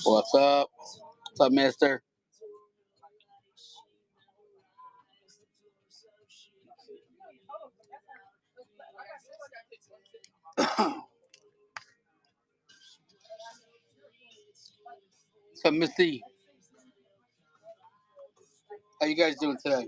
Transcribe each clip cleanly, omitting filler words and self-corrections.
What's up? What's up, mister? What's up, Misty? How you guys doing today?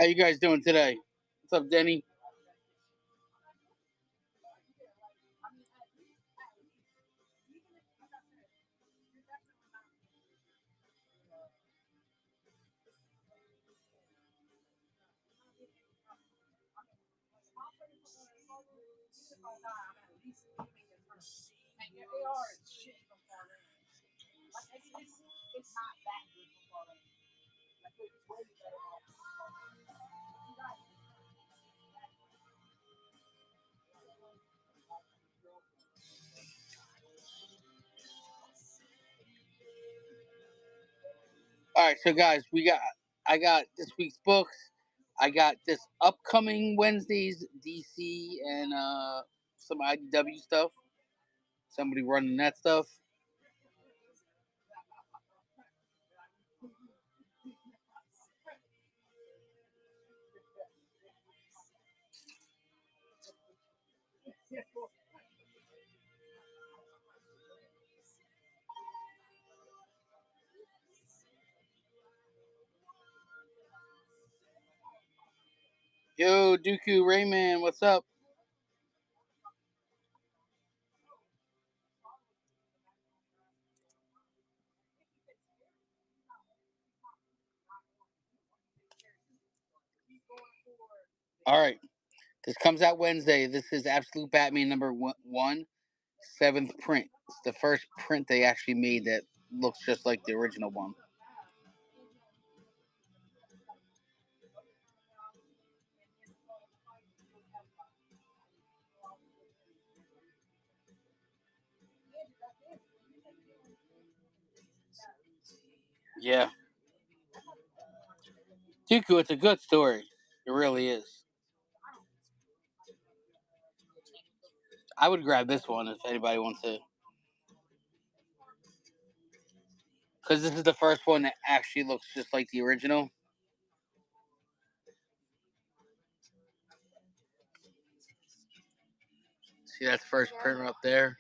How you guys doing today? What's up, Denny? All right, so guys, I got this week's books. I got this upcoming Wednesday's DC and some IDW stuff. Somebody running that stuff. Yo, Dooku Rayman, what's up? All right, this comes out Wednesday. This is Absolute Batman number one, 7th print. It's the first print they actually made that looks just like the original one. Yeah. Dooku, it's a good story. It really is. I would grab this one if anybody wants to. Because this is the first one that actually looks just like the original. See, that's first printer up there.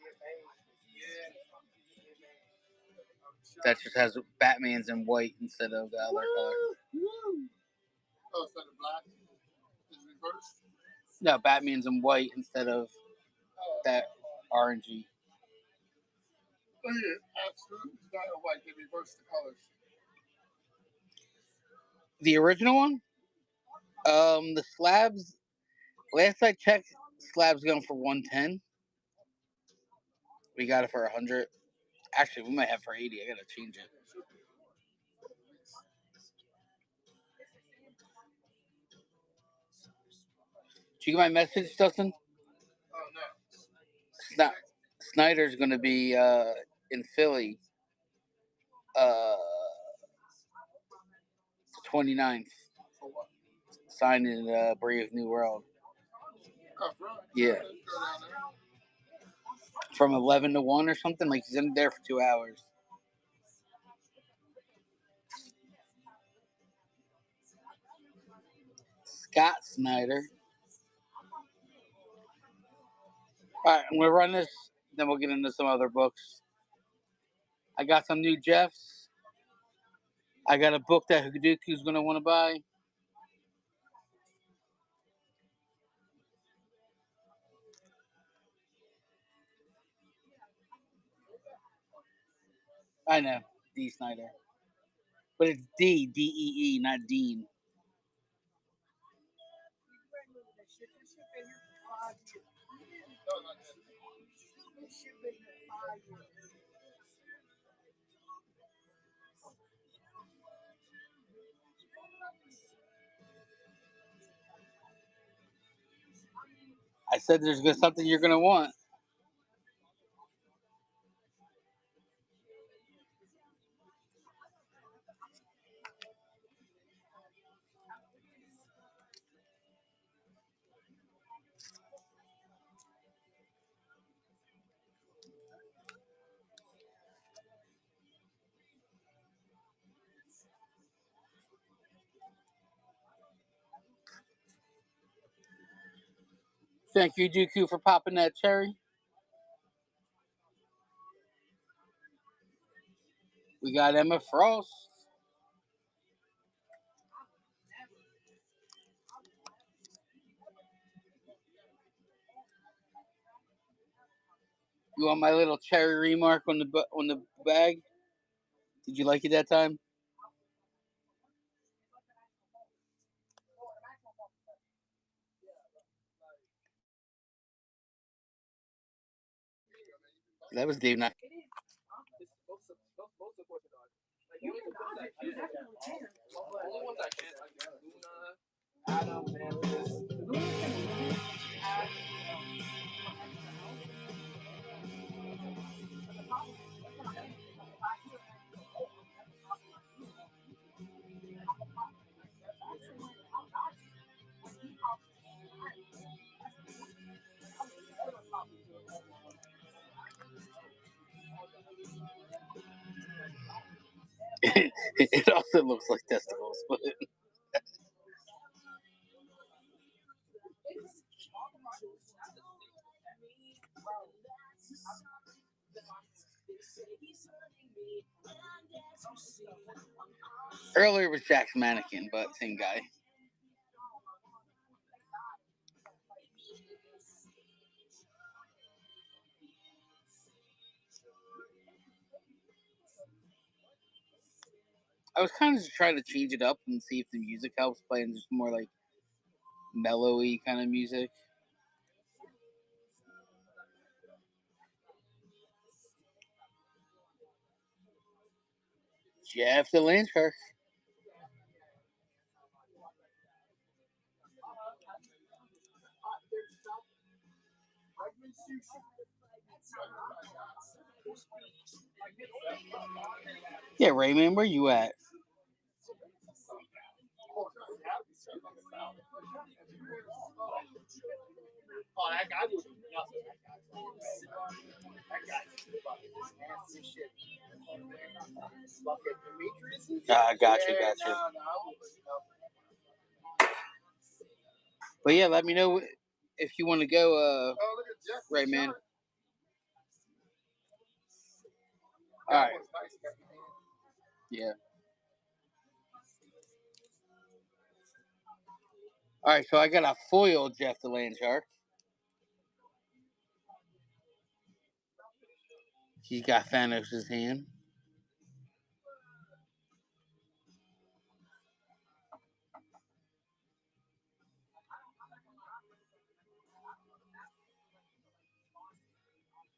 That just has Batman's in white instead of the other color. Oh, instead of black? It's reversed? No, Batman's in white instead of that orangey. Oh, yeah, absolutely. It's not a white. They reversed the colors. The original one? The slabs. Last I checked, slabs going for 110. We got it for 100. Actually, we might have for 80. I gotta change it. Did you get my message, Dustin? Oh, no. Snyder's gonna be in Philly, uh, 29th, For what? signing Brave New World. Oh, right. Yeah. Go down there. From 11 to 1 or something. Like he's in there for 2 hours. Scott Snyder. All right, I'm gonna run this. Then we'll get into some other books. I got some new Jeffs. I got a book that Haduku's gonna want to buy. I know, D. Snyder. But it's D-E-E, not Dean. I said there's something you're gonna want. Thank you, Dooku, for popping that cherry. We got Emma Frost. You want my little cherry remark on the bag? Did you like it that time? That was Dave. Not. It also looks like testicles, but earlier was Jack's mannequin, but same guy. I was kind of just trying to change it up and see if the music helps, playing just more like mellowy kind of music. Jeff the Land Shark. Yeah, Raymond, where you at? Oh, that guy was nothing. That guy's fucking nasty shit. Fucking Demetrius. Gotcha. But yeah, let me know if you want to go, Rayman. All right. Yeah. All right, so I got a foil Jeff the Land Shark. He's got Thanos' hand.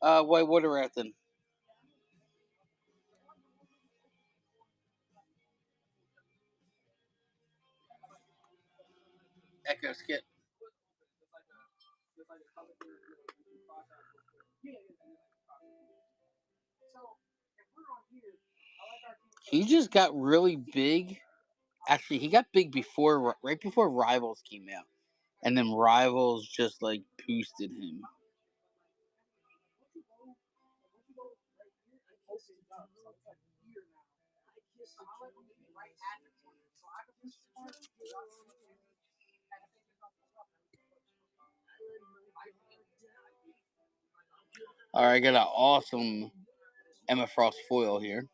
White Water Rafting. Echo Skip. He just got really big. Actually, he got big right before Rivals came out, and then Rivals just like boosted him. All right, I got an awesome Emma Frost foil here.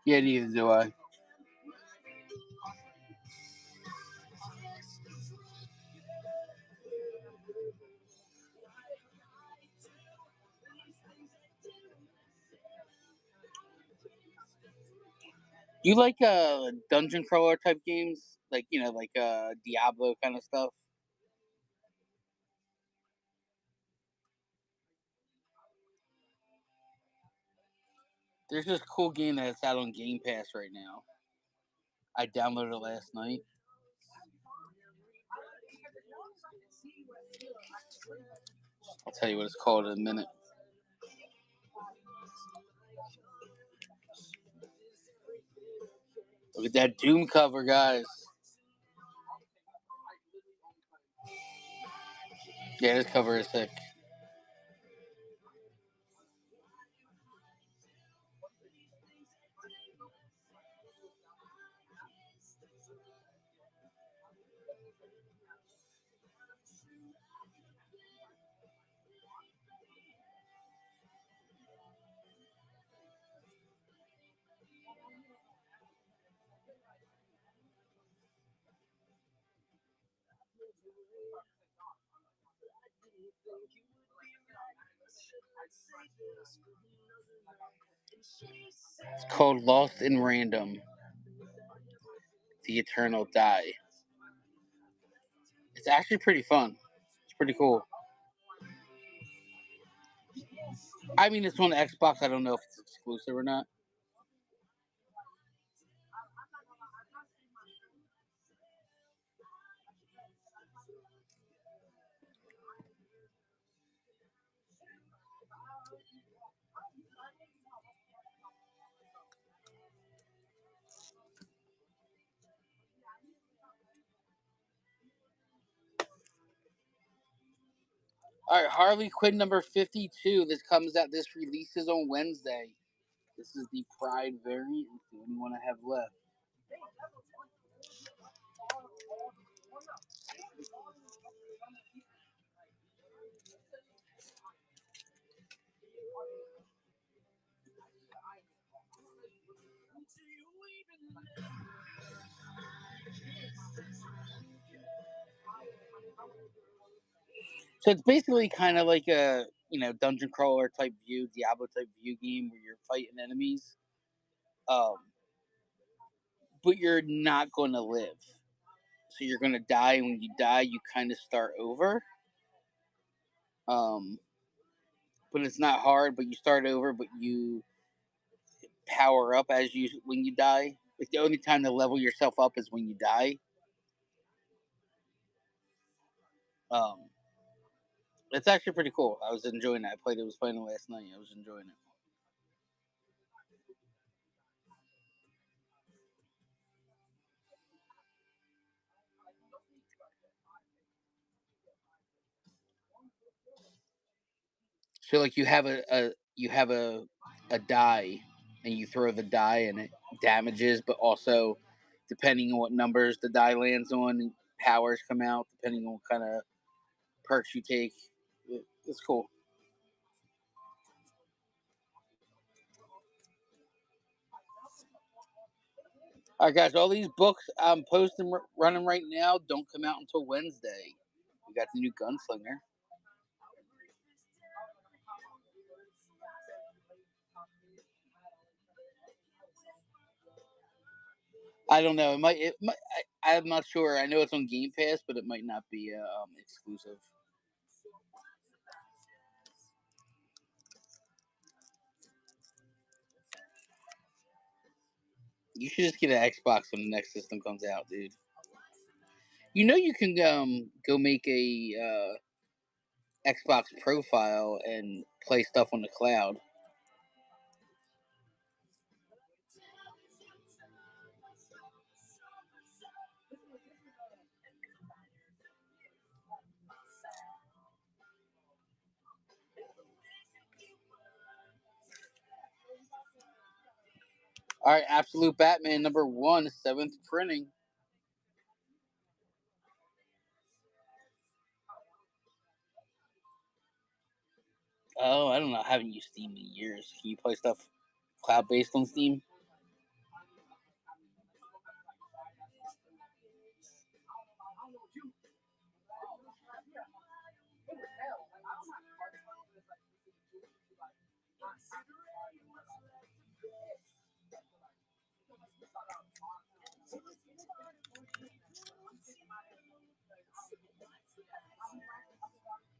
Yeah, neither do I. You like dungeon crawler type games, like like Diablo kind of stuff. There's this cool game that's out on Game Pass right now. I downloaded it last night. I'll tell you what it's called in a minute. Look at that Doom cover, guys. Yeah, this cover is sick. It's called Lost in Random. The Eternal Die. It's actually pretty fun. It's pretty cool. I mean, it's on Xbox. I don't know if it's exclusive or not. All right, Harley Quinn number 52. This comes out. This releases on Wednesday. This is the Pride variant. It's the only one I have left. So it's basically kind of like a dungeon crawler type view, Diablo type view game where you're fighting enemies, but you're not going to live. So you're going to die, and when you die, you kind of start over. But it's not hard. But you start over, but you power up when you die. Like the only time to level yourself up is when you die. Um, it's actually pretty cool. I was enjoying that. I was playing it last night. I was enjoying it. So like you have a die, and you throw the die, and it damages, but also depending on what numbers the die lands on, powers come out depending on what kind of perks you take. It's cool. All right, guys. All these books I'm posting running right now don't come out until Wednesday. We got the new Gunslinger. I don't know. I'm not sure. I know it's on Game Pass, but it might not be exclusive. You should just get an Xbox when the next system comes out, dude. You can go make a Xbox profile and play stuff on the cloud. All right, Absolute Batman number 1, 7th printing. Oh, I don't know. I haven't used Steam in years. Can you play stuff cloud based on Steam?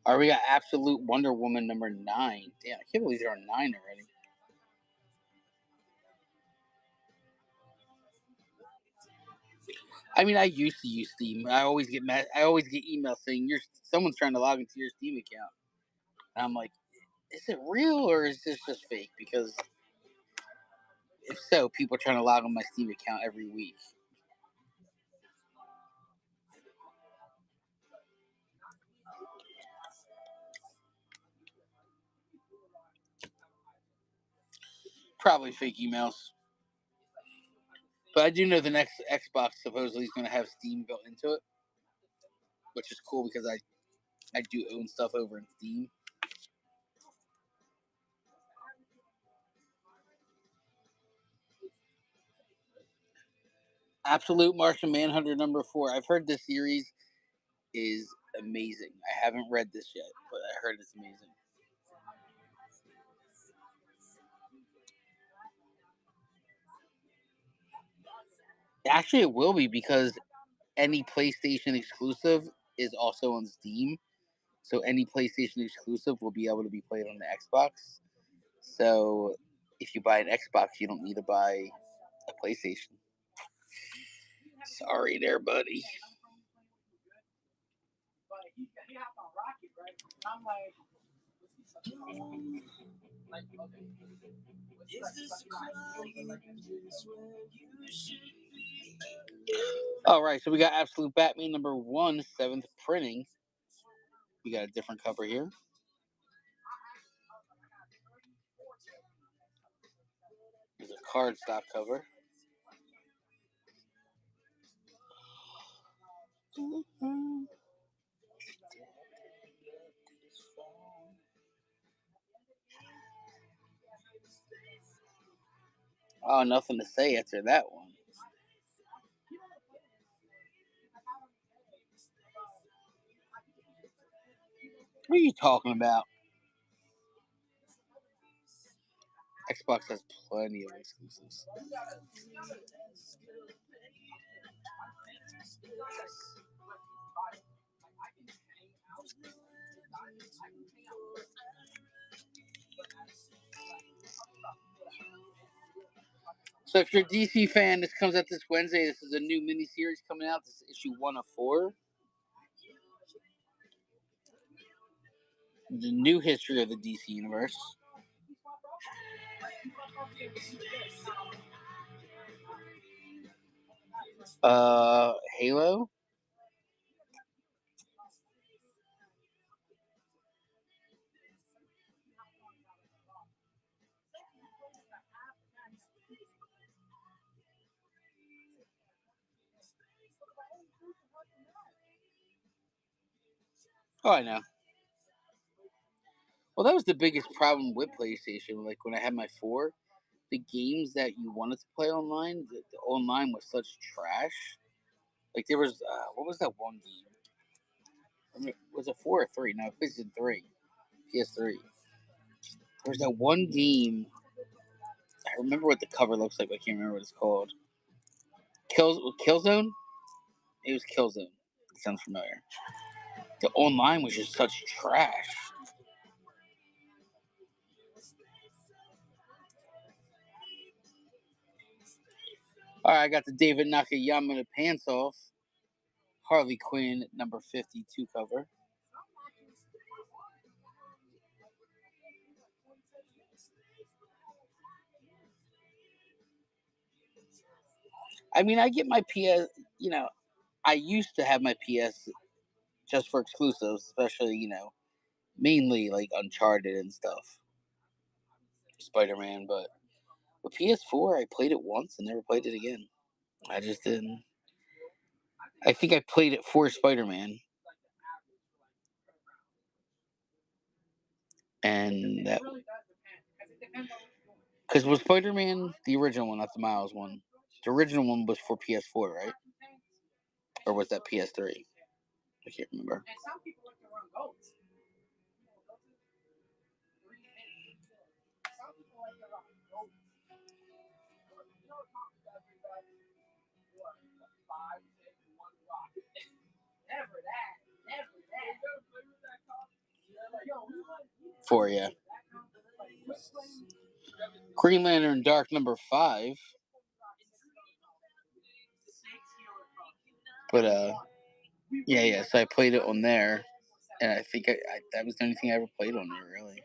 All right, we got Absolute Wonder Woman number 9. Damn, I can't believe there are 9 already. I mean, I used to use Steam. I always get emails saying someone's trying to log into your Steam account. And I'm like, is it real or is this just fake? Because if so, people are trying to log on my Steam account every week. Probably fake emails. But I do know the next Xbox supposedly is going to have Steam built into it, which is cool because I do own stuff over in Steam. Absolute Martian Manhunter number 4. I've heard this series is amazing. I haven't read this yet, but I heard it's amazing. Actually, it will be because any PlayStation exclusive is also on Steam. So any PlayStation exclusive will be able to be played on the Xbox. So if you buy an Xbox, you don't need to buy a PlayStation. Sorry there, buddy. All right, so we got Absolute Batman number 1, 7th printing. We got a different cover here. There's a cardstock cover. Oh, nothing to say after that one. What are you talking about? Xbox has plenty of exclusives. So if you're a DC fan, this comes out this Wednesday. This is a new miniseries coming out. This is issue 1 of 4. The new history of the DC universe. Halo. Oh, I know. Well, that was the biggest problem with PlayStation. Like when I had my 4, the games that you wanted to play online, the online was such trash. Like there was, what was that one game? I mean, was it 4 or 3? No, PlayStation 3, PS3. There was that one game. I remember what the cover looks like, but I can't remember what it's called. Killzone? It was Killzone. It sounds familiar. The online was just such trash. All right, I got the David Nakayama the Pants Off Harley Quinn number 52 cover. I mean, I get my PS, I used to have my PS just for exclusives, especially, mainly like Uncharted and stuff, Spider-Man, but with PS4, I played it once and never played it again. I just didn't. I think I played it for Spider-Man. And that. Because with Spider-Man, the original one, not the Miles one, the original one was for PS4, right? Or was that PS3? I can't remember. Four, yeah. Green Lantern Dark number 5. But yeah. So I played it on there, and I think that was the only thing I ever played on there, really.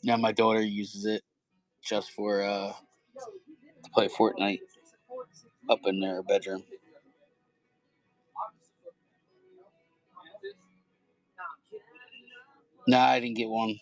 Now my daughter uses it just for to play Fortnite up in their bedroom. Nah, I didn't get one.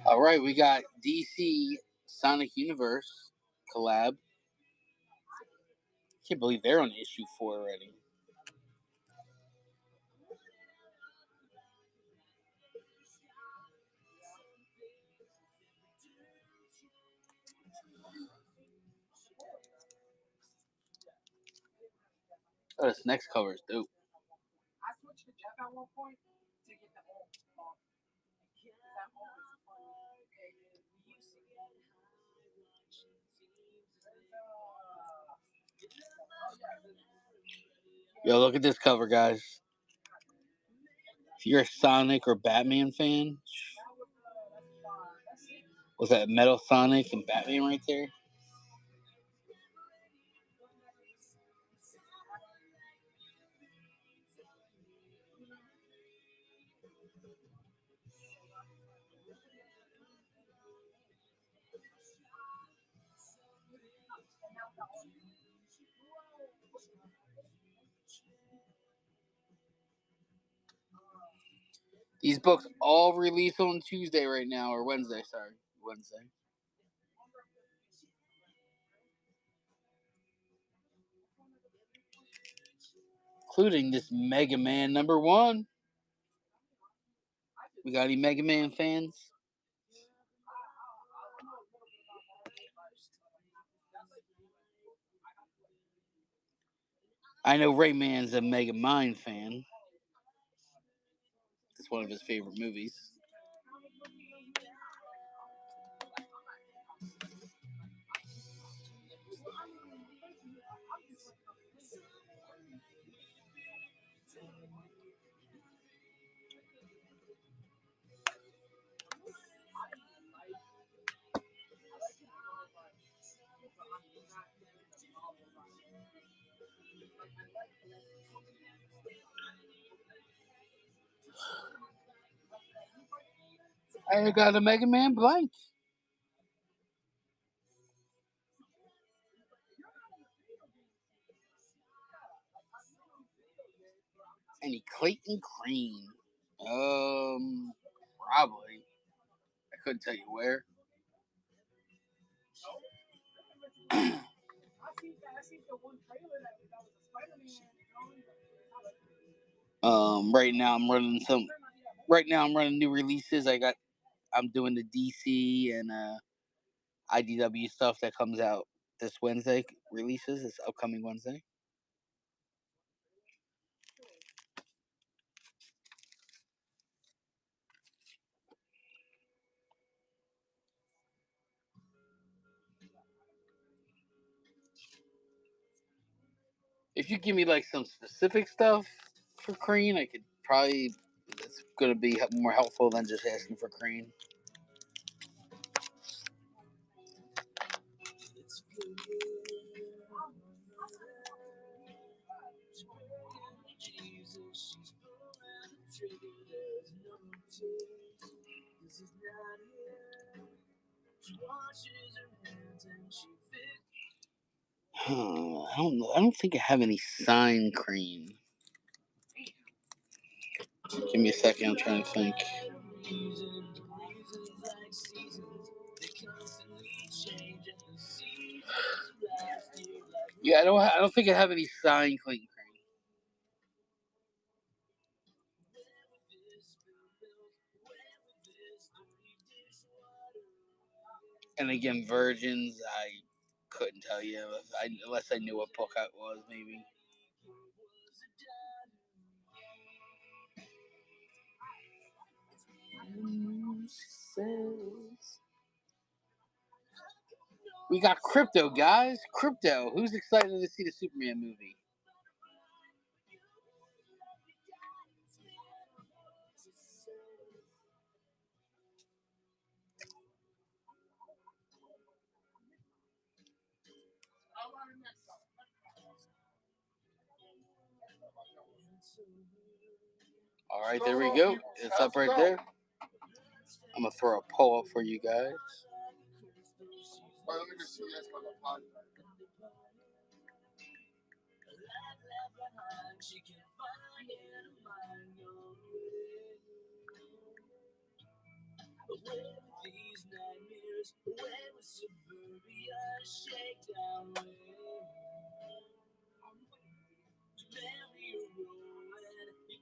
All right, we got DC Sonic Universe collab. Can't believe they're on issue 4 already. Oh, this next cover is dope. Yo, look at this cover, guys. If you're a Sonic or Batman fan, was that Metal Sonic and Batman right there? These books all release on Tuesday right now, or Wednesday, sorry. Wednesday. Including this Mega Man number 1. We got any Mega Man fans? I know Rayman's a Mega Mind fan. It's one of his favorite movies. I got a Mega Man blank. Any Clayton Crane? Probably. I couldn't tell you where. Right now I'm running new releases. I'm doing the DC and IDW stuff that comes out this Wednesday. Releases this upcoming Wednesday. If you give me like some specific stuff for Crane, I could probably. It's gonna be more helpful than just asking for Crane. I don't think I have any signed Crane. Give me a second. I'm trying to think. Yeah, I don't think I have any signed Clayton Crane. And again, Virgins, I couldn't tell you unless I knew what book it was, maybe. We got Crypto, guys. Crypto. Who's excited to see the Superman movie? All right, there we go. It's up right there. I'm gonna throw a poll up for you guys.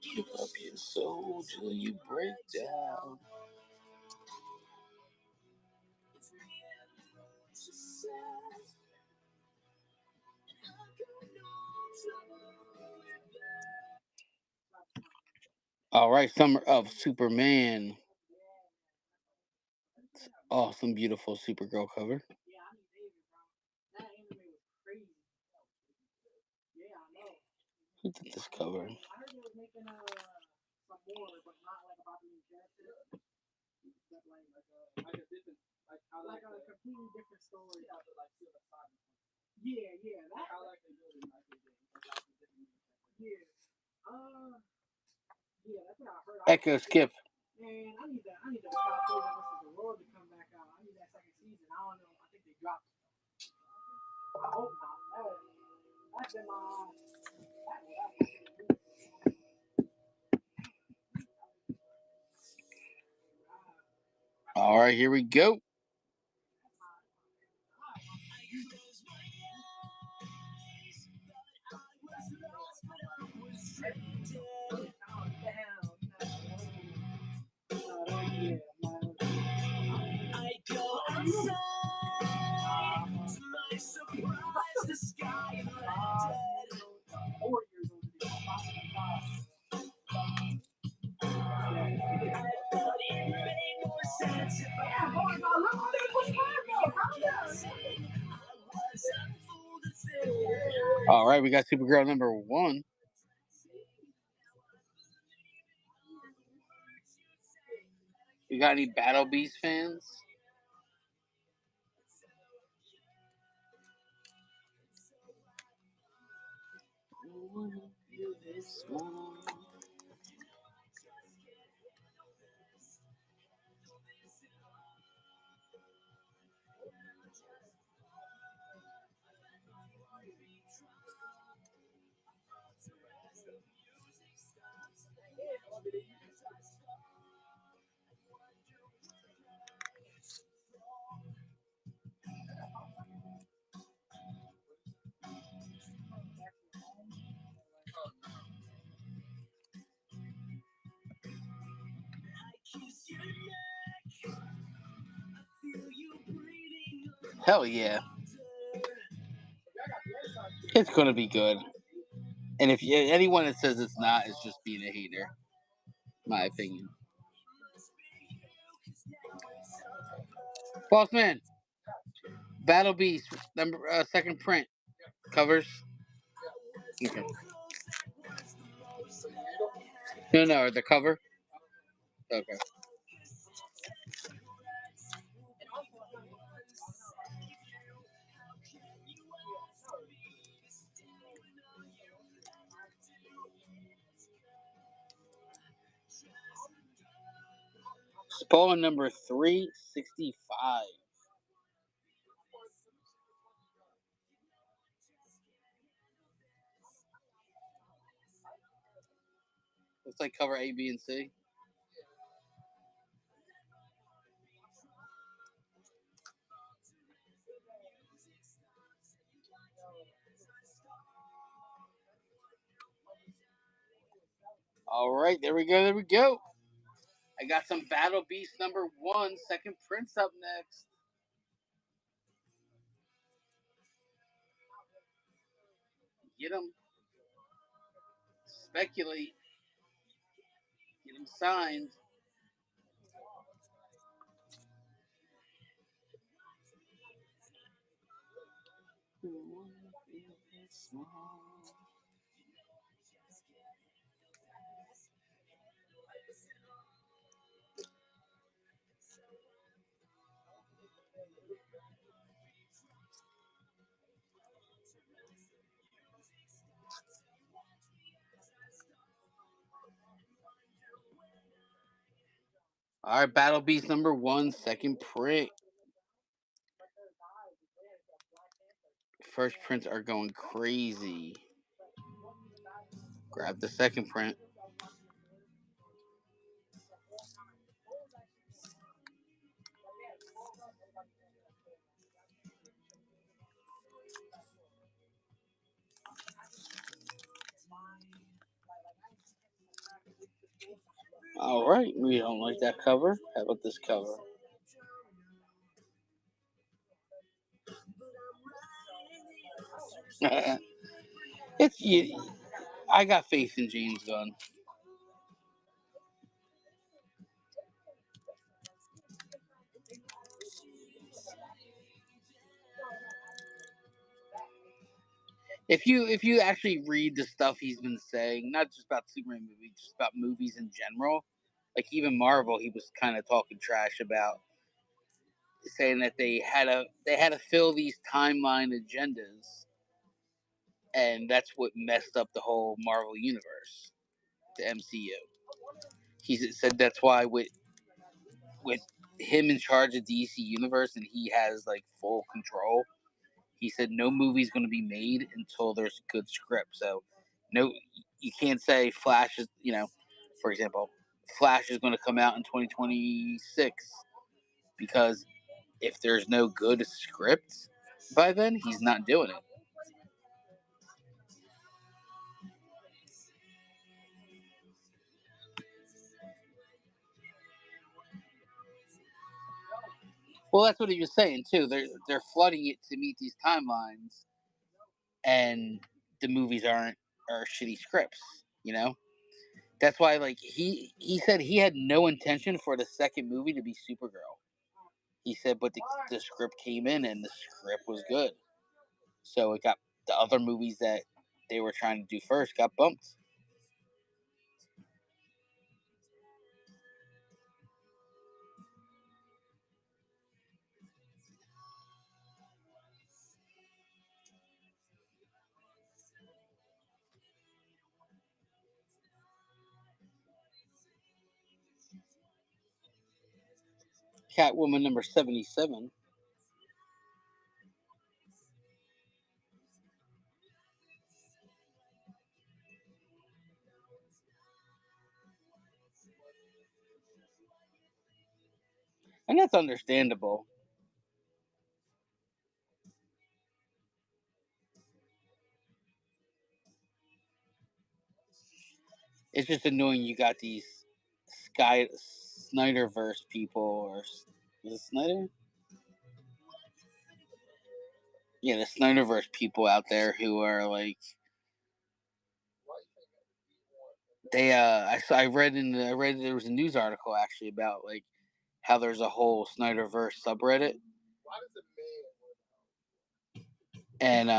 Give up your soul till you break down. All right, Summer of Superman. Awesome, beautiful Supergirl cover. Who did this cover? Echo Skip. Man, I need to stop playing the Lord to come back out. I need that second season. I don't know. I think they dropped it. I hope not. That's in my. All right, here we go. All right, we got Supergirl number 1. You got any Battle Beast fans? Hell yeah. It's going to be good. And if anyone that says it's not is just being a hater, my opinion. Bossman, Battle Beast number 2nd print covers. Okay. No, the cover. Okay. Spawn number 365. Looks like cover A, B, and C. All right, there we go. I got some Battle Beast number 1, 2nd prints up next. Get him. Speculate. Get him signed. All right, Battle Beast number 1, second print. First prints are going crazy. Grab the second print. All right, we don't like that cover. How about this cover? It's you. I got faith in James Gunn. If you actually read the stuff he's been saying, not just about Superman movies, just about movies in general, like even Marvel, he was kind of talking trash about, saying that they had to fill these timeline agendas, and that's what messed up the whole Marvel universe, the MCU. He said that's why with him in charge of DC Universe and he has like full control. He said no movie's going to be made until there's a good script. So, no, you can't say Flash is, for example, Flash is going to come out in 2026 because if there's no good script by then, he's not doing it. Well, that's what he was saying too. They're flooding it to meet these timelines, and the movies are shitty scripts. That's why, like, he said he had no intention for the second movie to be Supergirl. He said, but the script came in and the script was good, so it got the other movies that they were trying to do first got bumped. Catwoman number 77. And that's understandable. It's just annoying you got these Snyderverse people, or is it Snyder? Yeah, the Snyderverse people out there who are like, I read there was a news article actually about like how there's a whole Snyderverse subreddit, and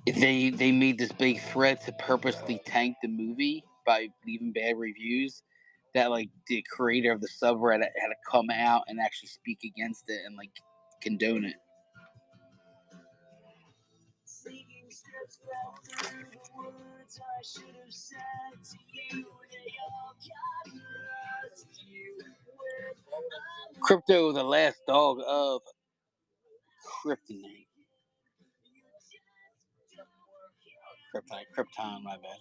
they made this big thread to purposely tank the movie by leaving bad reviews. That like the creator of the subreddit had to come out and actually speak against it and like condone it. Krypto, the last dog of Kryptonite. Krypton, my bad.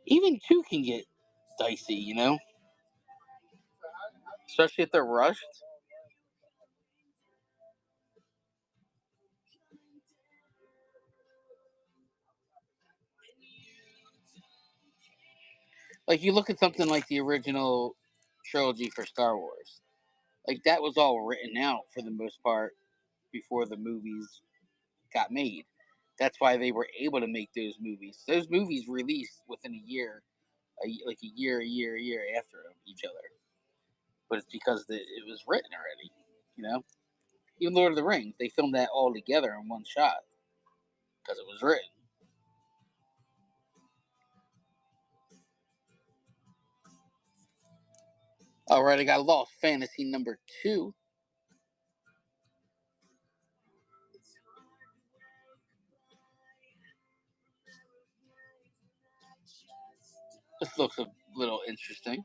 Even 2 can get dicey, especially if they're rushed. Like you look at something like the original trilogy for Star Wars. Like that was all written out for the most part before the movies got made. That's why they were able to make those movies. Those movies released within a year, like a year after each other. But it's because it was written already. You know, even Lord of the Rings, they filmed that all together in one shot because it was written. All right, I got Lost Fantasy number 2. This looks a little interesting.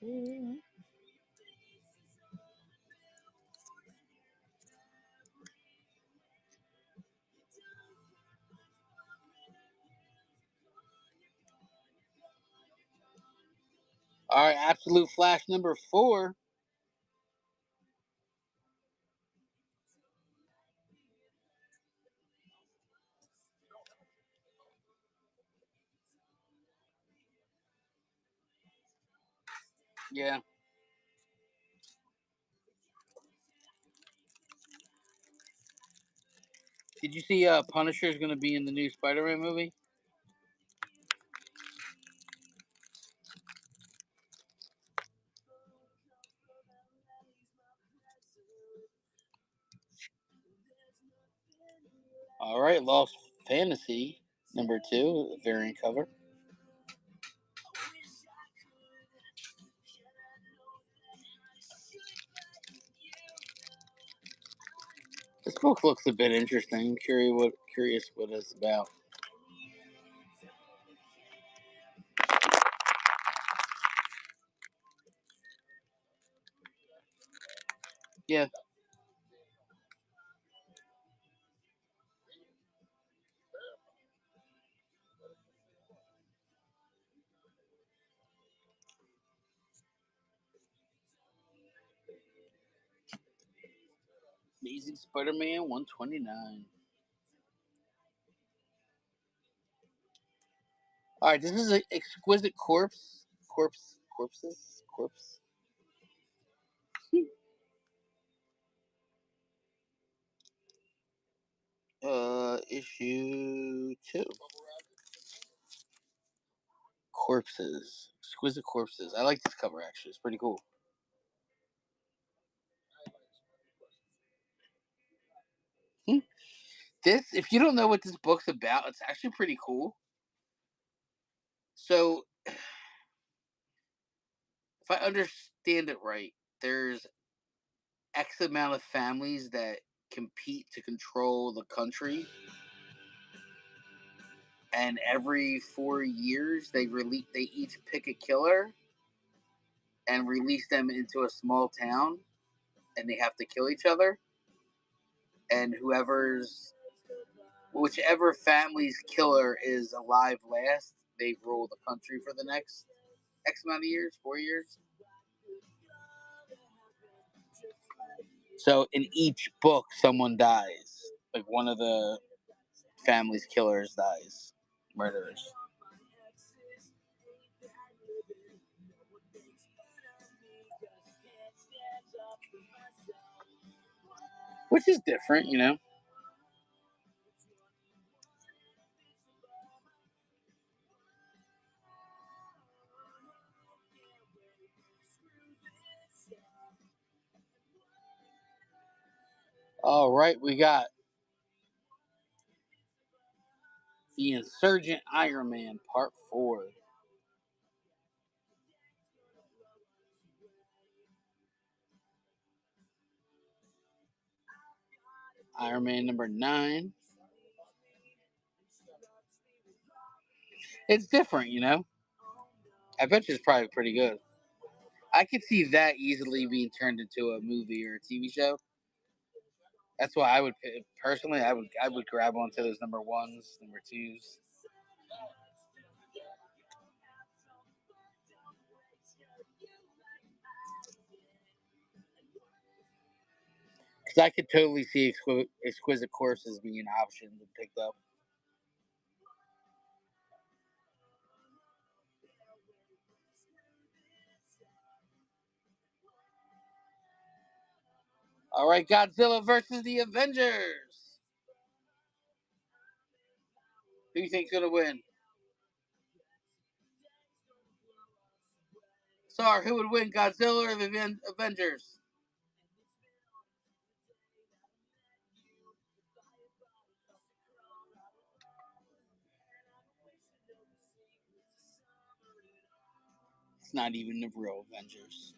Okay. All right, Absolute Flash number 4. Yeah. Did you see Punisher is going to be in the new Spider-Man movie? All right, Lost Fantasy number 2, variant cover. This book looks a bit interesting. Curious what it's about. Yeah. Amazing Spider-Man 129. All right, this is an exquisite corpse. Issue 2. Corpses, exquisite corpses. I like this cover actually. It's pretty cool. Hmm. This, if you don't know what this book's about, it's actually pretty cool. So, if I understand it right, there's X amount of families that compete to control the country, and every 4 years they each pick a killer and release them into a small town, and they have to kill each other. And whichever family's killer is alive last, they rule the country for the next X amount of years, 4 years. So in each book, someone dies. Like one of the family's killers dies, murderers. Which is different, you know. All right, we got the Insurgent Iron Man Part 4. Iron Man number 9. It's different, you know. I bet you it's probably pretty good. I could see that easily being turned into a movie or a TV show. That's why I would personally. I would grab onto those number 1s, number 2s. Because I could totally see Exquisite Courses being an option to pick up. All right, Godzilla versus the Avengers. Who do you think's gonna win? Sorry, who would win, Godzilla or the Avengers? It's not even the real Avengers.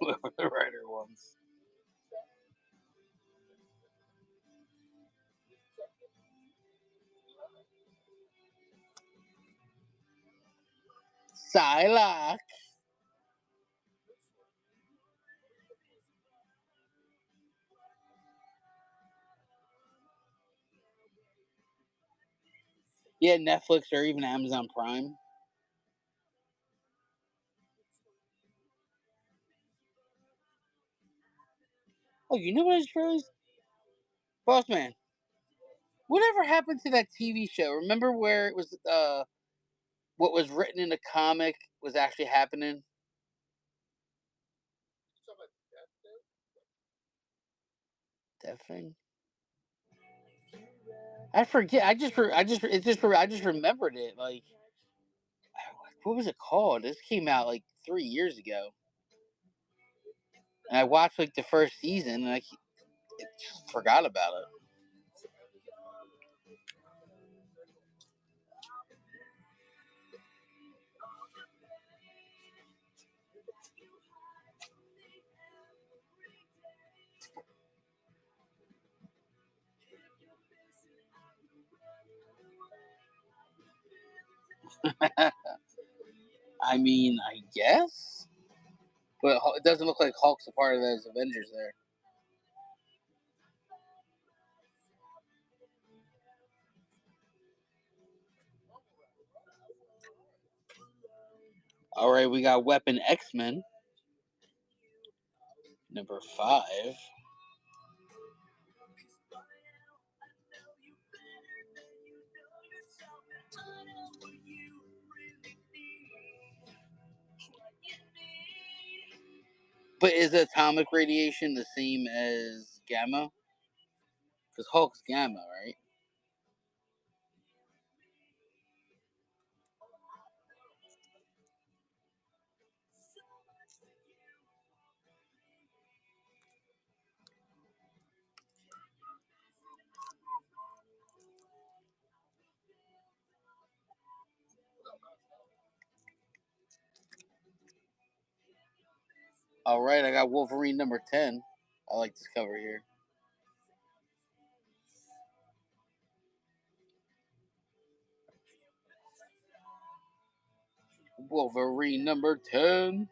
Whoever the writer wants. Psylocke. Yeah, Netflix or even Amazon Prime. Oh, you know what I just realized? Boss Man. Whatever happened to that TV show? Remember where it was what was written in the comic was actually happening? That thing. I forget. I just remembered it. Like, what was it called? This came out like 3 years ago, and I watched like the first season, and I just forgot about it. I mean, I guess, but it doesn't look like Hulk's a part of those Avengers there. All right, we got Weapon X-Men #5. But is atomic radiation the same as gamma? Because Hulk's gamma, right? All right, I got Wolverine #10. I like this cover here. Wolverine #10.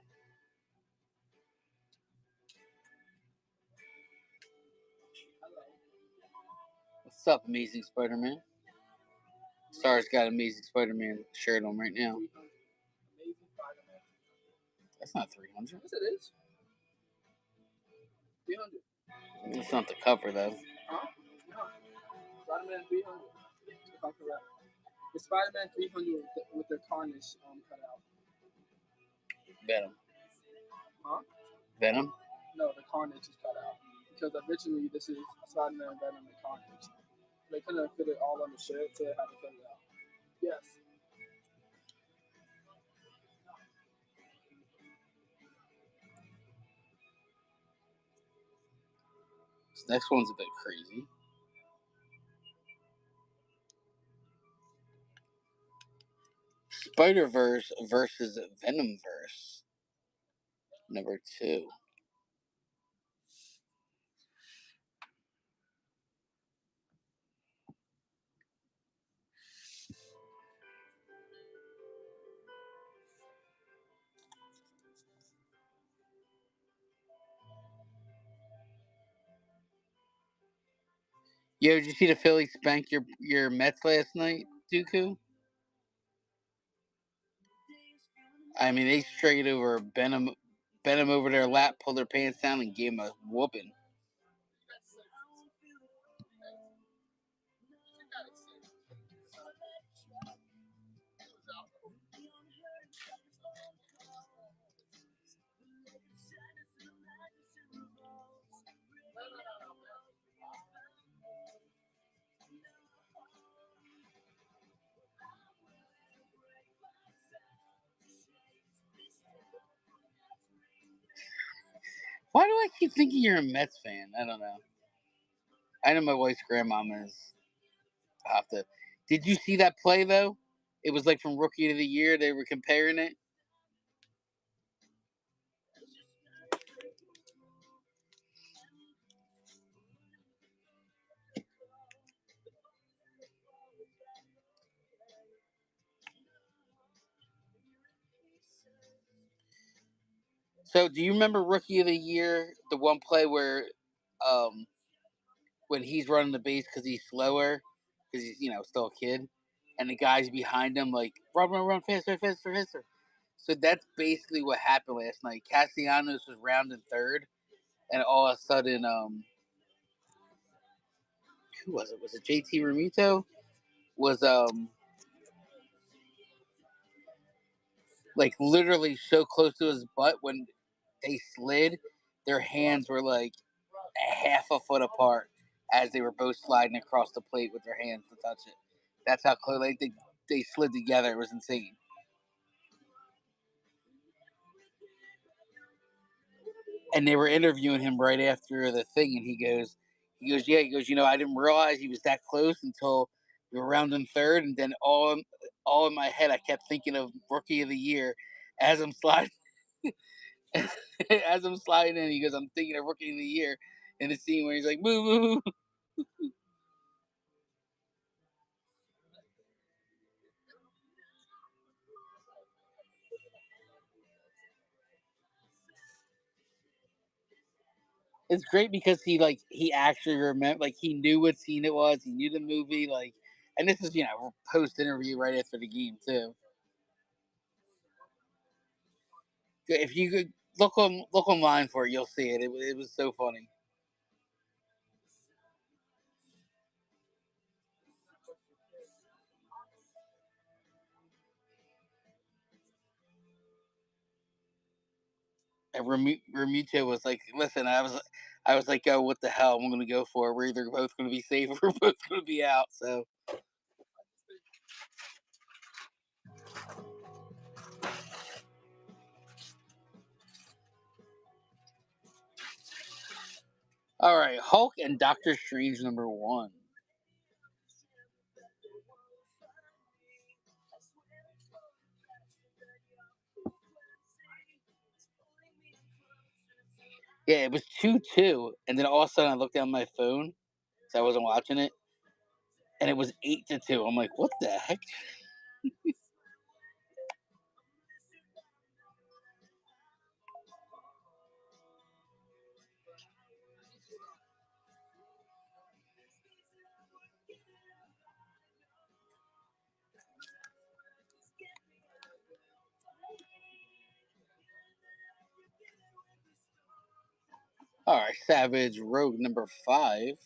What's up, Amazing Spider-Man? Star's got Amazing Spider-Man shirt on right now. That's not 300. Yes, it is. 300. That's not the cover, though. Huh? No. Spider-Man 300. If I'm correct. It's Spider-Man 300 with the Carnage cut out. Venom. Huh? Venom? No, the Carnage is cut out. Because originally this is Spider-Man, Venom, and Carnage. They couldn't fit it all on the shirt, so they had to cut it out. Yes. This next one's a bit crazy. Spider-Verse versus Venomverse #2. Yo, did you see the Phillies spank your Mets last night, Dooku? I mean, they straight over bent him over their lap, pulled their pants down, and gave him a whooping. Why do I keep thinking you're a Mets fan? I don't know. I know my wife's grandmama is. I'll have to. Did you see that play though? It was like from Rookie of the Year. They were comparing it. So, do you remember Rookie of the Year? The one play where, um, when he's running the base because he's slower, because he's still a kid, and the guys behind him like run faster, faster, faster. So that's basically what happened last night. Castellanos was rounding third, and all of a sudden, who was it? Was it JT Realmuto? Was like literally so close to his butt when they slid, their hands were like a half a foot apart as they were both sliding across the plate with their hands to touch it. That's how close they slid together. It was insane. And they were interviewing him right after the thing, and yeah, I didn't realize he was that close until we were rounding third, and then all in my head, I kept thinking of Rookie of the Year as I'm sliding, as I'm sliding in. He goes, I'm thinking of Rookie of the Year in the scene where he's like, "Boo, boo, boo." It's great because he actually remember, like he knew what scene it was. He knew the movie, like, and this is post interview right after the game too. If you could look online for it, you'll see it. It was so funny. And Remuto was like, "Listen, I was like, oh, what the hell? I'm going to go for it. We're either both going to be safe or we're both going to be out." So, all right, Hulk and Doctor Strange #1. Yeah, it was 2-2, and then all of a sudden I looked down my phone, so I wasn't watching it, and it was 8-2. I'm like, what the heck? All right, Savage Rogue #5. What's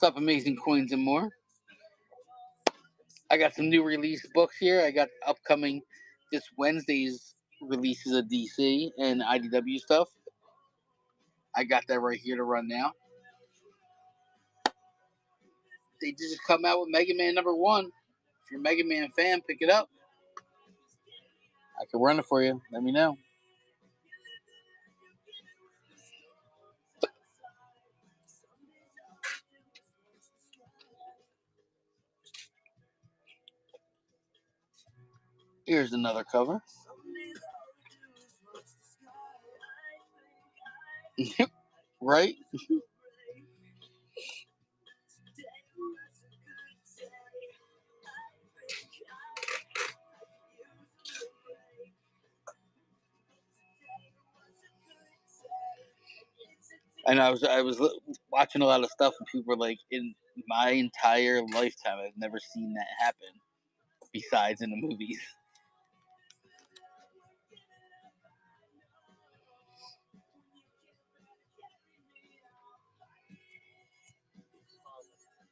up, Amazing Coins and more? I got some new release books here. I got upcoming this Wednesday's releases of DC and IDW stuff. I got that right here to run now. They just come out with Mega Man #1. If you're a Mega Man fan, pick it up. I can run it for you. Let me know. Here's another cover. Right? And I was watching a lot of stuff, and people were like, in my entire lifetime, I've never seen that happen, besides in the movies.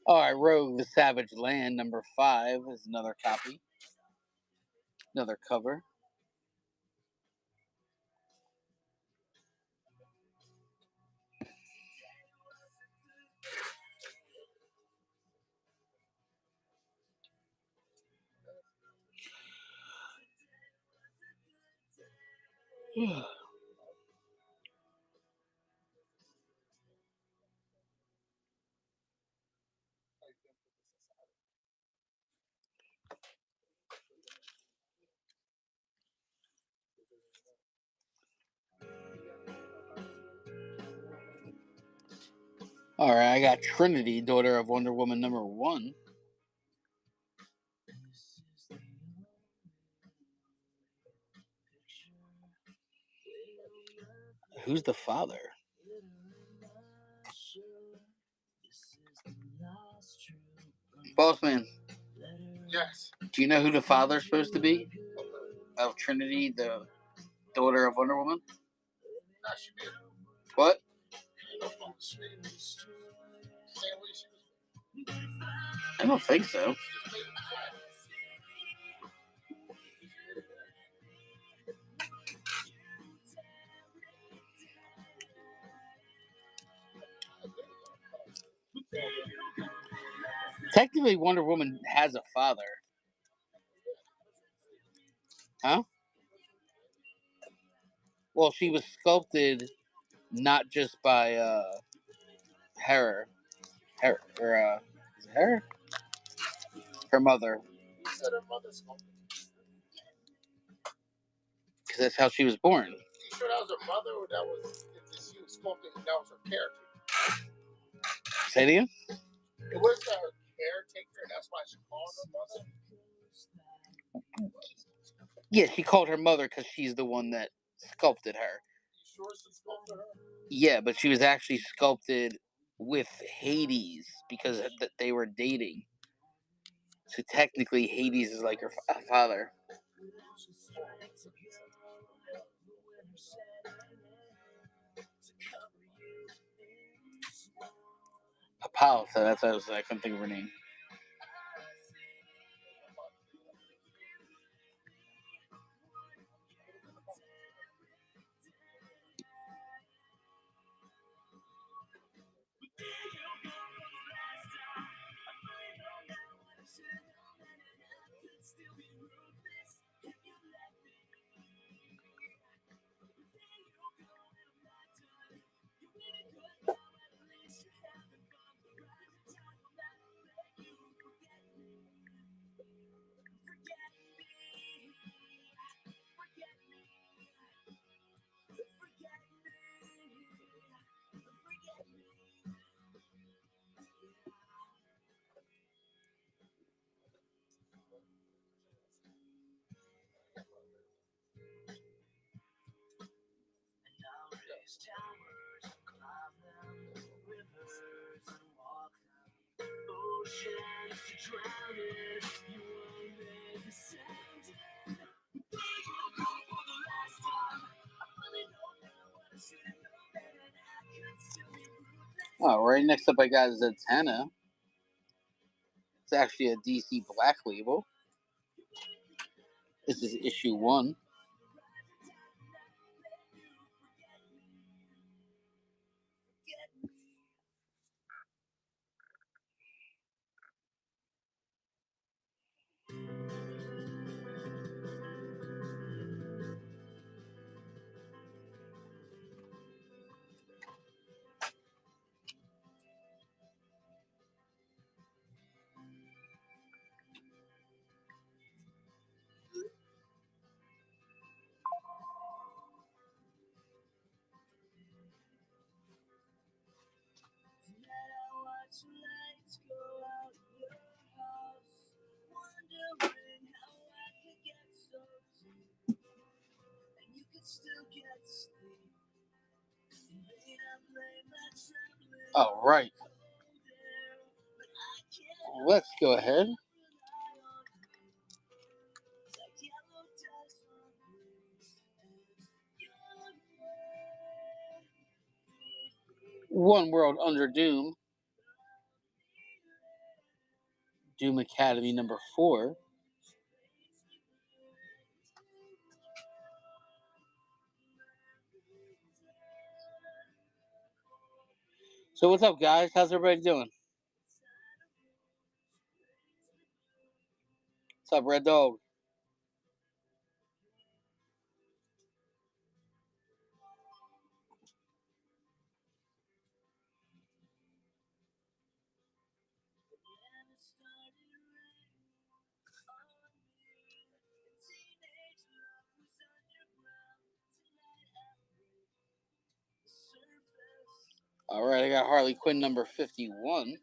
All right, Rogue the Savage Land, number 5 is another copy. Another cover. All right, I got Trinity, daughter of Wonder Woman number 1. Who's the father? Bossman. Yes. Do you know who the father's supposed to be? Of Trinity, the daughter of Wonder Woman? What? I don't think so. Technically, Wonder Woman has a father. Huh? Well, she was sculpted not just by Hera, or is it Hera? Her mother. You said her mother sculpted. Because that's how she was born. You sure that was her mother, or that was she was sculpting? That was her character. Say it again? It was her caretaker. That's why she called her mother. Yeah, she called her mother because she's the one that sculpted her. You sure she sculpted her? Yeah, but she was actually sculpted with Hades because they were dating. So technically, Hades is like her father. Papal, so that's what I couldn't think of her name. Oh, right next up I got Zatanna. It's actually a DC Black label. This is issue 1. Oh, right. let's go ahead. One World Under Doom. Doom Academy number 4. So what's up, guys? How's everybody doing? What's up, Red Dog? All right, I got Harley Quinn number 51.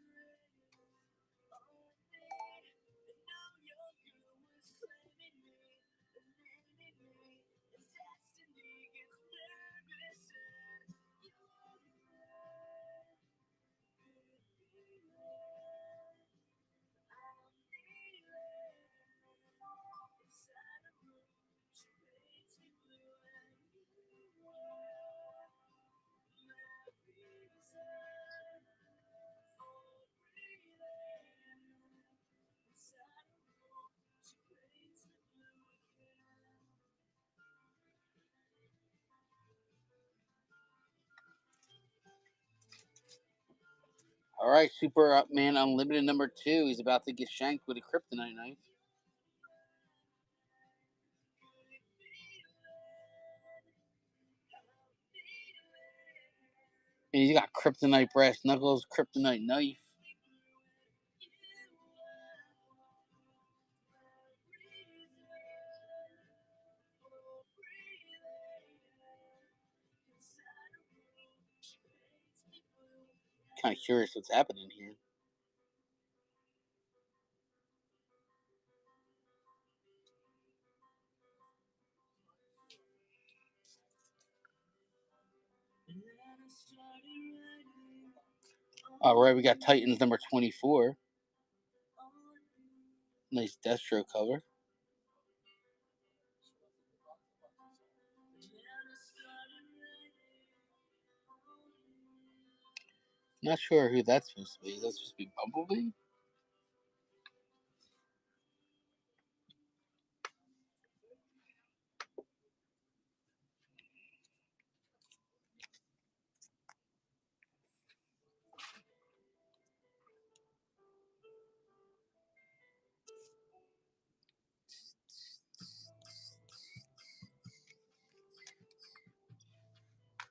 All right, Superman Unlimited number 2. He's about to get shanked with a kryptonite knife. And he's got kryptonite brass knuckles, kryptonite knife. Kind of curious what's happening here. All right, we got Titans number 24. Nice Destro cover. Not sure who that's supposed to be. Is that supposed to be Bumblebee?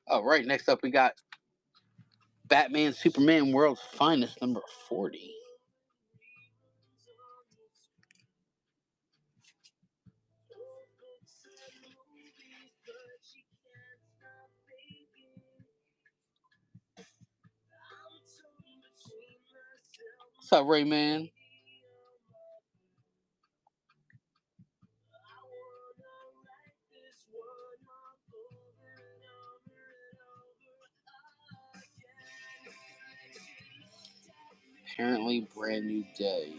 All right, next up we got Batman Superman World's Finest number 40. What's up, Rayman? Apparently, brand new day.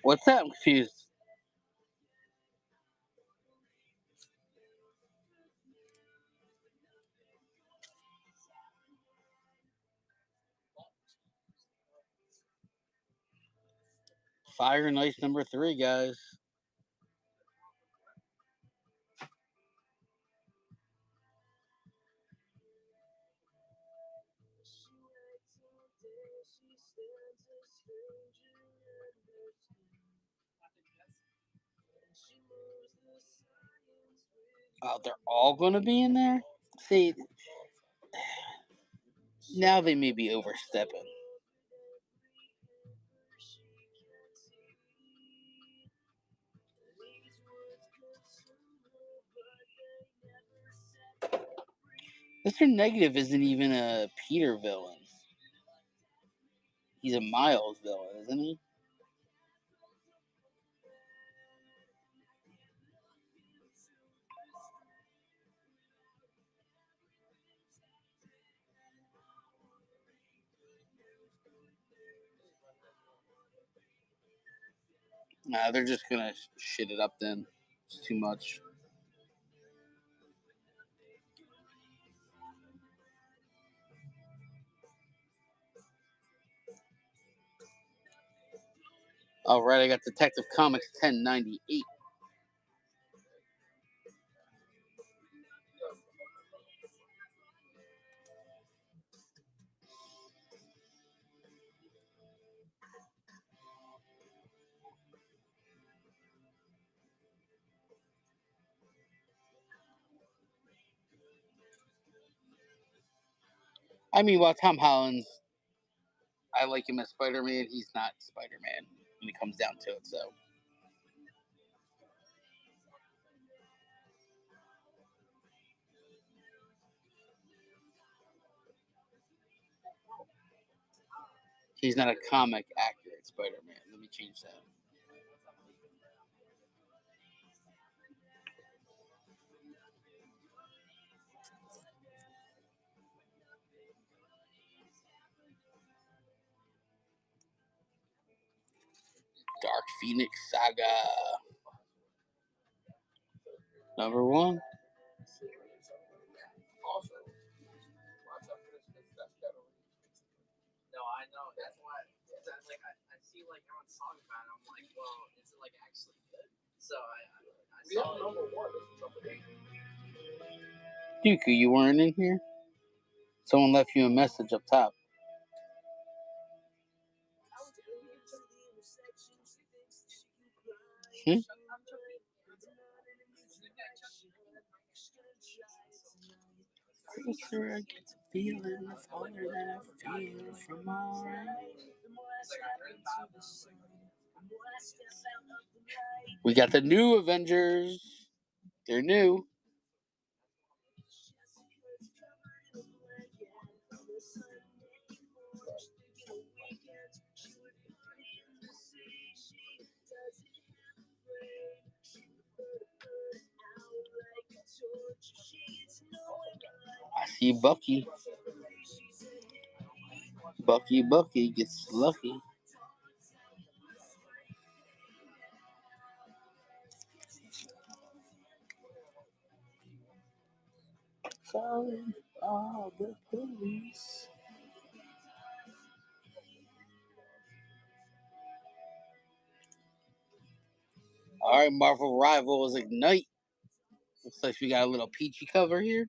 What's that? I'm confused. Fire and Ice number 3, guys. Oh, they're all going to be in there? See, now they may be overstepping. Mr. Negative isn't even a Peter villain. He's a Miles villain, isn't he? Nah, they're just gonna shit it up then. It's too much. All right, I got Detective Comics 1098. I mean, while Tom Holland's, I like him as Spider-Man, he's not Spider-Man when it comes down to it, so. He's not a comic accurate Spider-Man. Let me change that. Dark Phoenix Saga. Number 1. No, I know. That's why. That's like I see like everyone's talking about it. I'm like, well, is it like actually good? So I saw it. Number 1. Dooku, you weren't in here? Someone left you a message up top. Hmm? Closer, I get the feeling of harder than I feel from alright. We got the new Avengers. They're new. I see Bucky. Bucky gets lucky. Calling all the police. All right, Marvel Rivals Ignite. Looks like we got a little peachy cover here.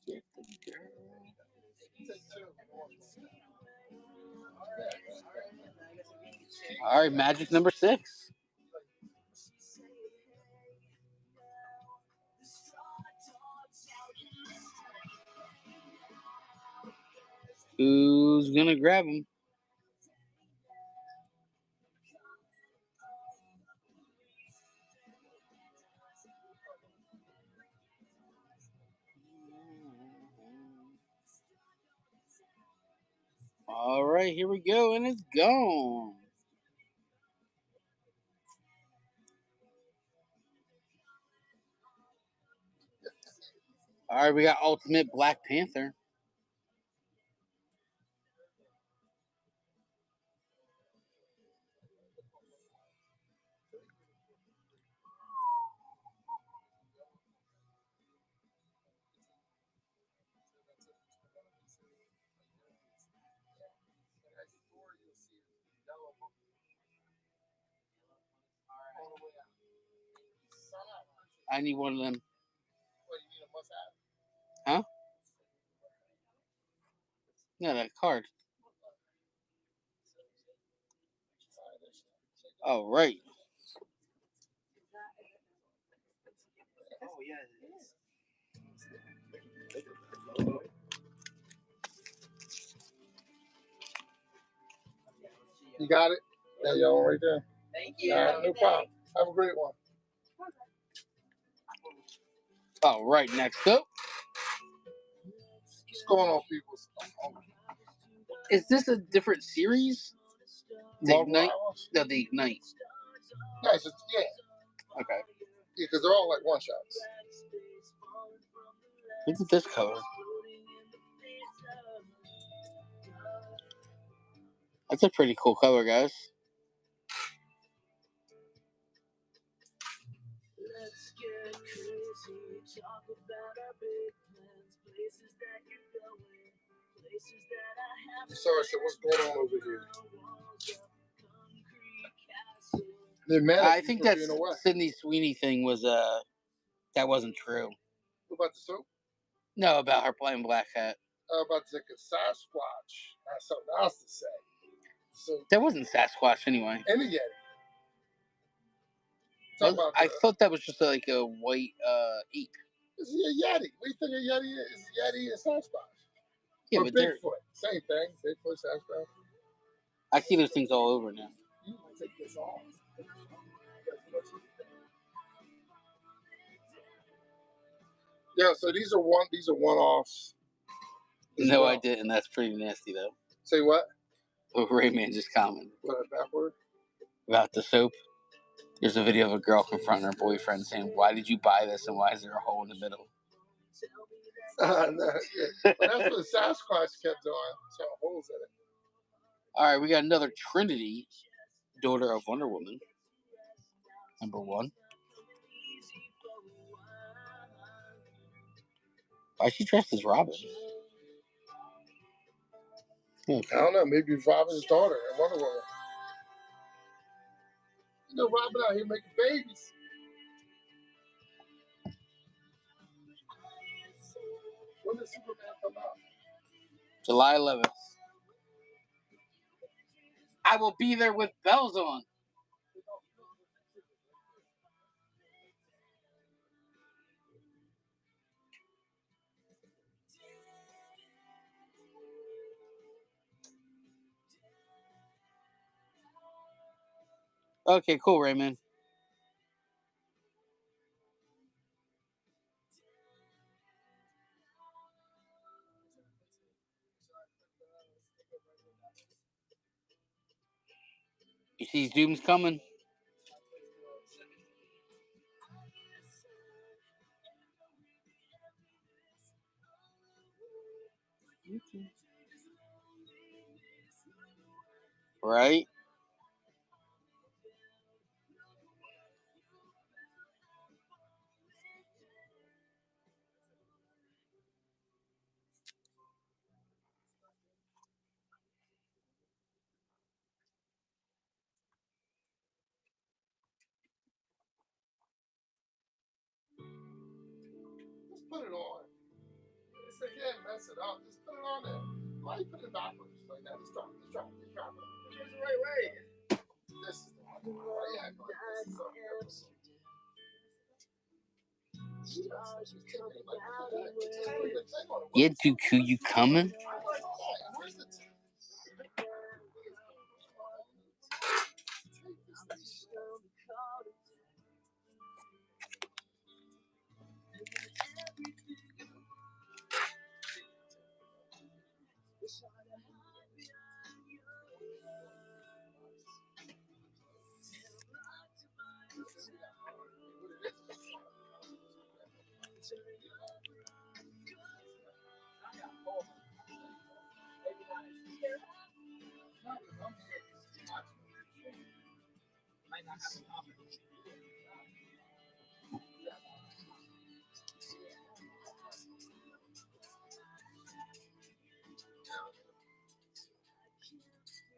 Get the girl. All right, Magic number 6. Who's gonna grab him? All right, here we go, and it's gone. All right, we got Ultimate Black Panther. I need one of them. What, you need a must-have? Huh? Yeah, that card. Oh, right. Oh yeah, it is. You got it? Yeah, y'all right there. Thank you. All right, no problem. Have a great one. All right, next up. What's going on, people? Is this a different series? The Marvel Ignite? Rivals? No, the Ignite. No, it's just, yeah. Okay. Yeah, because they're all like one-shots. Look at this cover. That's a pretty cool cover, guys. Sorry, so what's going on over here? They're mad at I you think for that being away. Sydney Sweeney thing was that wasn't true. What about the soap? No, about her playing Black Hat. About the Sasquatch. I have something else to say. So, That wasn't Sasquatch anyway. and a Yeti. Talk about I the, thought that was just like a white ape. Is he a Yeti? What do you think a Yeti is? Is a Yeti a Sasquatch? Yeah, Or but they're, Bigfoot. Same thing. Bigfoot, Sasquatch. I see those things all over now. You can take this off. Yeah, so these are one-offs. as No, well. I didn't. That's pretty nasty though. Say what? What Rayman just commented What, backward? about the soap. There's a video of a girl confronting her boyfriend saying, "Why did you buy this, and why is there a hole in the middle?" No, yeah. But that's what Sasquatch kept on. So holes in it. All right, we got another Trinity, daughter of Wonder Woman. Number 1. Why is she dressed as Robin? Okay. I don't know. Maybe it's Robin's daughter and Wonder Woman. You know, Robin out here making babies. When did Superman come out? July 11th. I will be there with bells on. Okay, cool, Raymond. You see Doom's coming? Right? Just put it on. It's again, mess it up. Just put it on there. Why you put it backwards like that? Just drop it. Just drop it. Just drop it. Here's the right way. This is the one. Why you acting like this is something else? Yeah, Dooku, you coming? Where's the tape?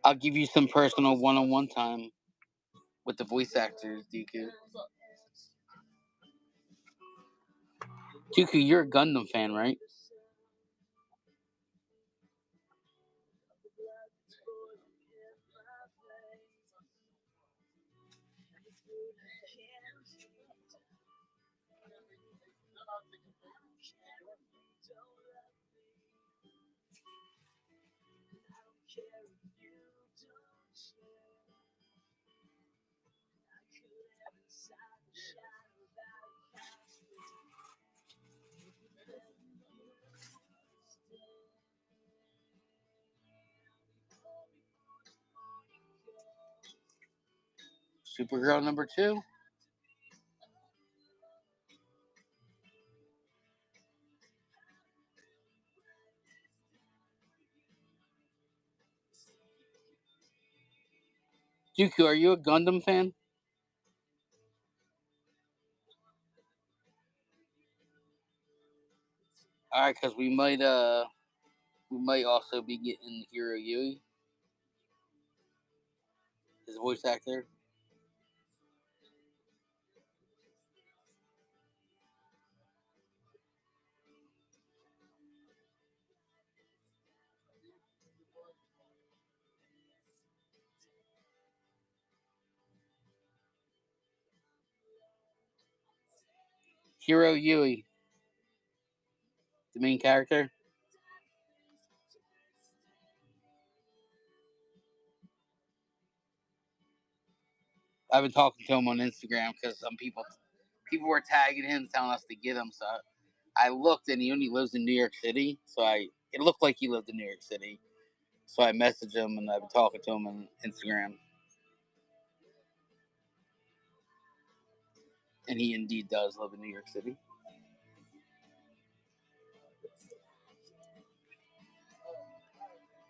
I'll give you some personal one-on-one time with the voice actors, Dooku. Dooku, you're a Gundam fan, right? Supergirl number 2. Dooku, are you a Gundam fan? All right, because we might also be getting Hiro Yui, his voice actor. Hiro Yui, the main character. I've been talking to him on Instagram because some people were tagging him, telling us to get him. So I looked, and he only lives in New York City. So it looked like he lived in New York City. So I messaged him, and I've been talking to him on Instagram. And he indeed does live in New York City.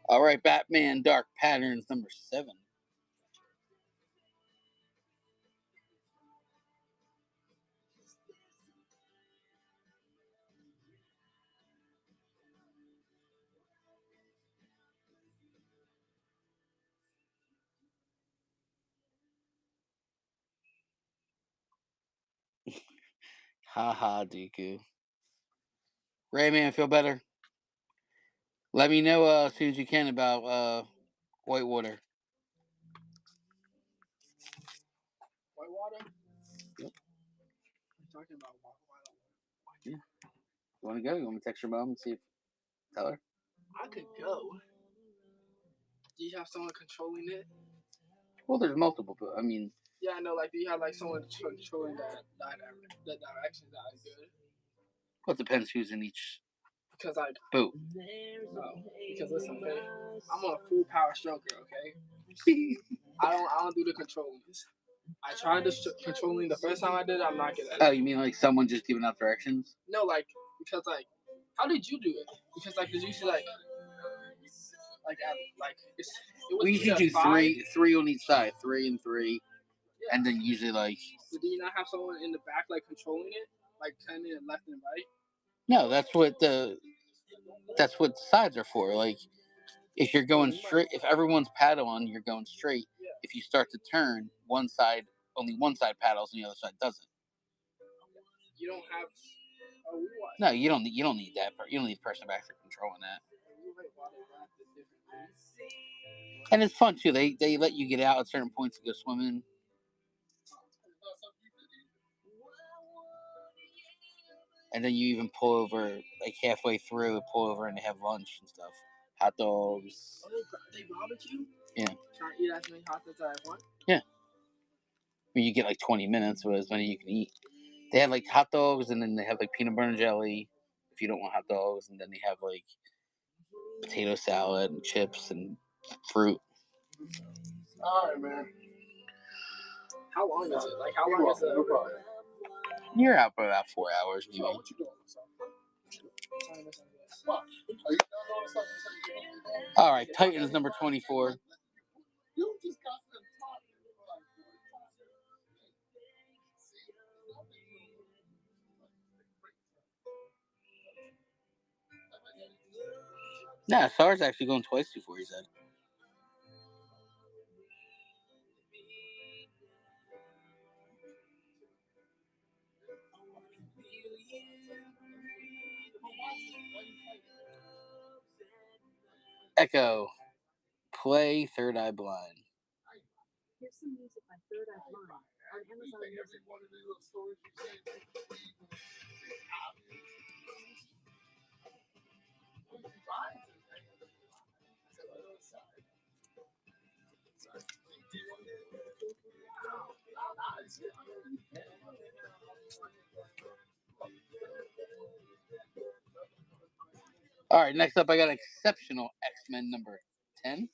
All right, Batman Dark Patterns number 7. Haha, Dooku. Rayman, feel better? Let me know as soon as you can about Whitewater. Whitewater? Yep. You're talking about Whitewater. Yeah. You want to go? You want me to text your mom and see if tell her? I could go. Do you have someone controlling it? Well, there's multiple, but I mean. Yeah, I know. Like, do you have like someone controlling the direction that is good? Well, it depends who's in each Because like boat. Because listen, okay, I'm a full power stroker, okay. I don't do the controlling. I tried the controlling the first time I did it. I'm not good at it. Oh, you mean like someone just giving out directions? No, like because like, how did you do it? Because like, did you see like it was we usually do three on each side, 3 and 3, yeah. And then usually like. So do you not have someone in the back like controlling it, like kind of left and right? No, that's what the sides are for. Like, if you're going straight, if everyone's paddling, you're going straight. Yeah. If you start to turn, only one side paddles and the other side doesn't. You don't have. No, you don't need that. You don't need the person back there controlling that. And it's fun too. They let you get out at certain points to go swimming. And then you even pull over like halfway through, pull over and they have lunch and stuff. Hot dogs. Oh, they barbecue? Yeah. Can I eat as many hot dogs as I want? Yeah. I mean, you get like 20 minutes with as many you can eat. They have like hot dogs, and then they have like peanut butter and jelly if you don't want hot dogs, and then they have like potato salad and chips and fruit. All right, man. How long is it? Like, how long is it? No problem. You're out for about 4 hours, maybe. So, what you doing? What? Are you doing something? All right, Titans number 24. You just got them talking. Nah, SAR's actually going twice before he said. Echo. Play Third Eye Blind. Here's some music by Third Eye Blind on Amazon Music. All right, next up I got Exceptional X-Men number 10.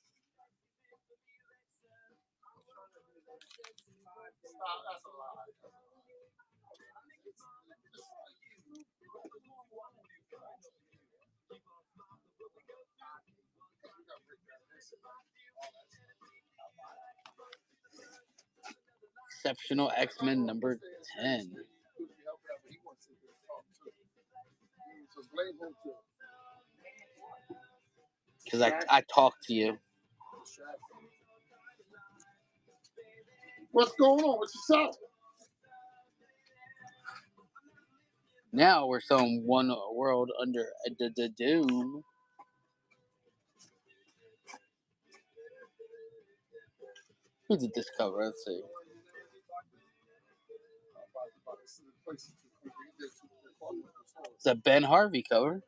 Exceptional X-Men number 10. Because I talked to you. What's going on? What you selling? Now we're selling One World Under the Doom. Who did this cover? Let's see. It's a Ben Harvey cover.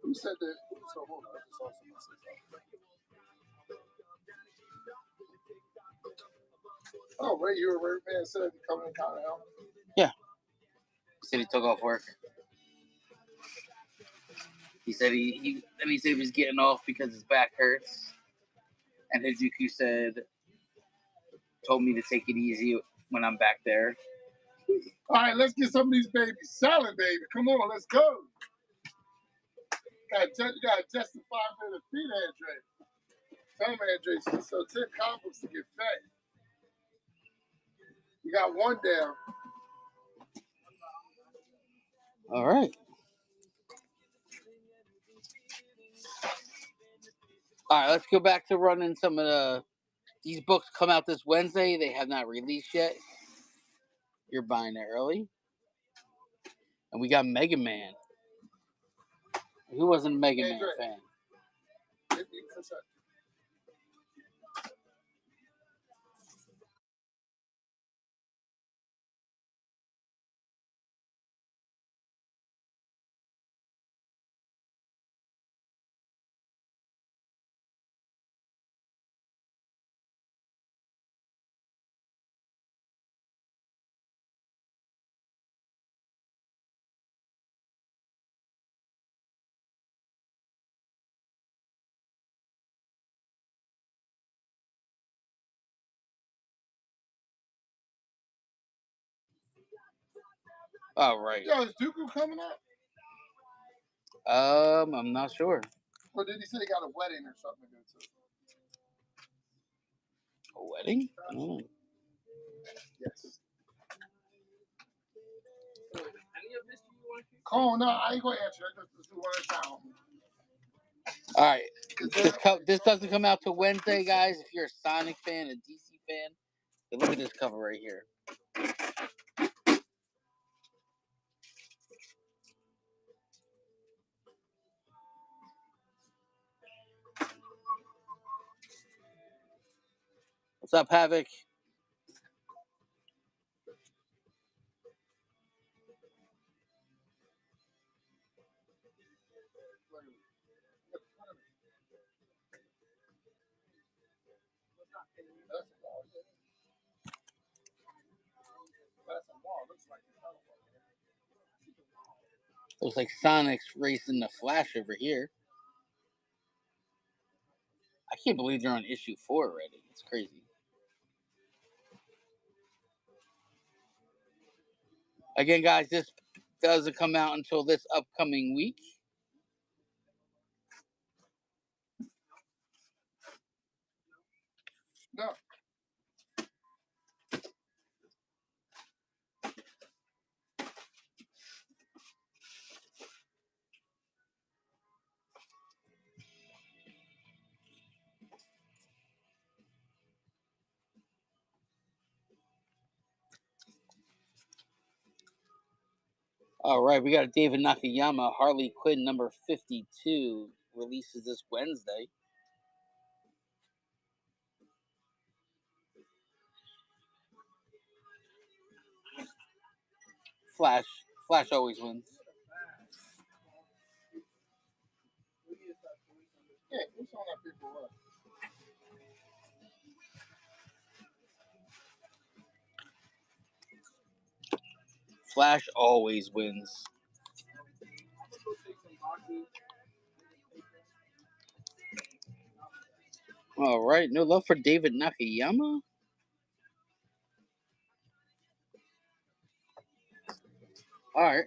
Who said that? So hold on, I just saw somebody say something. Oh, Ray, you were Ray Man said he coming in kind of help. Yeah. He said he took off work. He said he said he was getting off because his back hurts. And Hijuku told me to take it easy when I'm back there. All right, let's get some of these babies selling, baby. Come on, let's go. You got to justify for the feet address. Some addresses. So 10 combos to get fed. You got one down. All right. All right, let's go back to running some of these books come out this Wednesday. They have not released yet. You're buying it early. And we got Mega Man. Who wasn't a Mega Man fan? All right. Yo, is Dooku coming up? I'm not sure. Or did he say he got a wedding or something to go to? A wedding? Oh. Yes. Call, no, I ain't going to answer that. Let's do one at a time. All right. This doesn't come out till Wednesday, guys. If you're a Sonic fan, a DC fan, look at this cover right here. What's up, Havoc? Looks like Sonic's racing the Flash over here. I can't believe they're on issue 4 already. It's crazy. Again, guys, this doesn't come out until this upcoming week. No. All right, we got a David Nakayama Harley Quinn number 52 releases this Wednesday. Flash always wins. Yeah, who's on that people run? Flash always wins. All right, no love for David Nakayama. All right,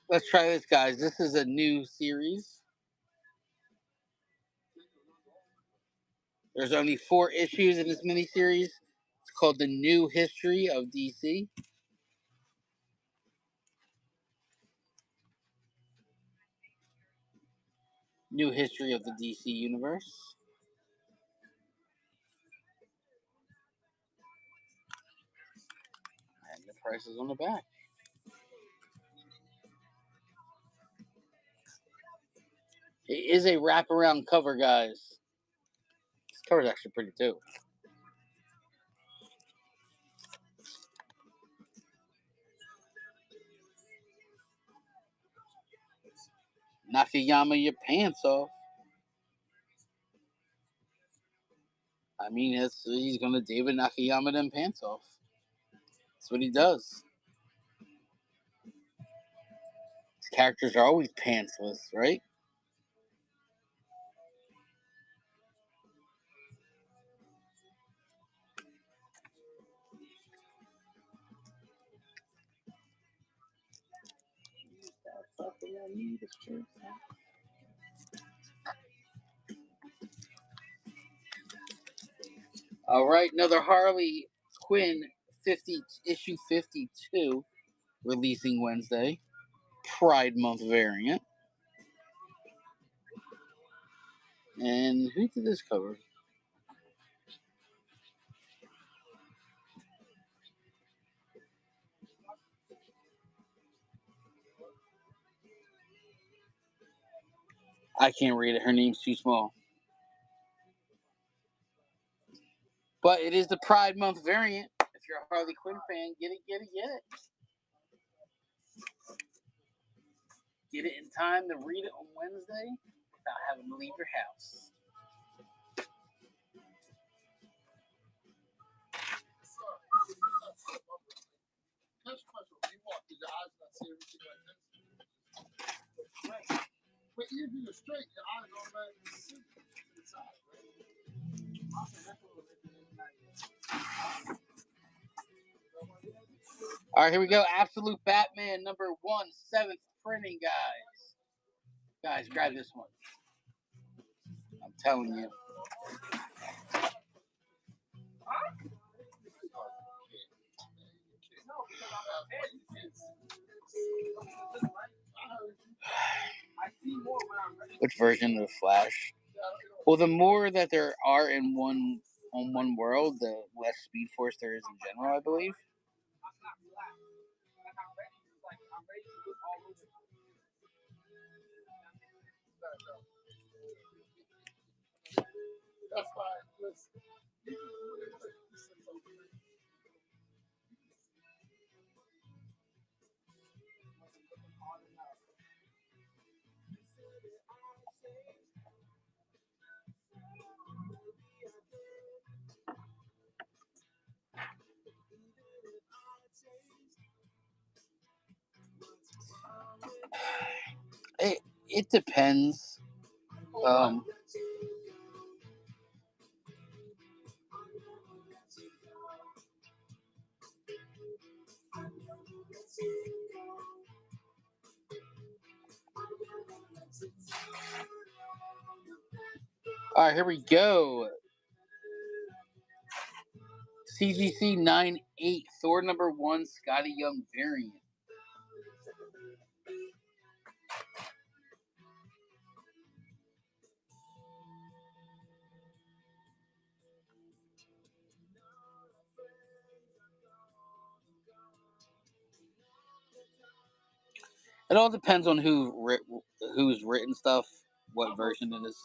let's try this, guys. This is a new series. There's only 4 issues in this miniseries. It's called The New History of DC. New History of the DC Universe. And the price is on the back. It is a wraparound cover, guys. This cover is actually pretty too. Nakayama your pants off. I mean, he's gonna David Nakayama them pants off. That's what he does. His characters are always pantsless, right? All right, another Harley Quinn issue 52 releasing Wednesday. Pride Month variant. And who did this cover? I can't read it. Her name's too small. But it is the Pride Month variant. If you're a Harley Quinn fan, get it. Get it in time to read it on Wednesday without having to leave your house. But if you're straight, your eyes automatically see to the side, All right, here we go. Absolute Batman number 1, 7th printing, guys. Guys, grab this one. I'm telling you. Which version of the Flash? Well, the more that there are in one world, the less Speed Force there is in general, I believe. That's why, listen. It depends. All right, here we go. CGC 9/8 Thor number 1 Scotty Young variant. It all depends on who's written stuff, what version it is.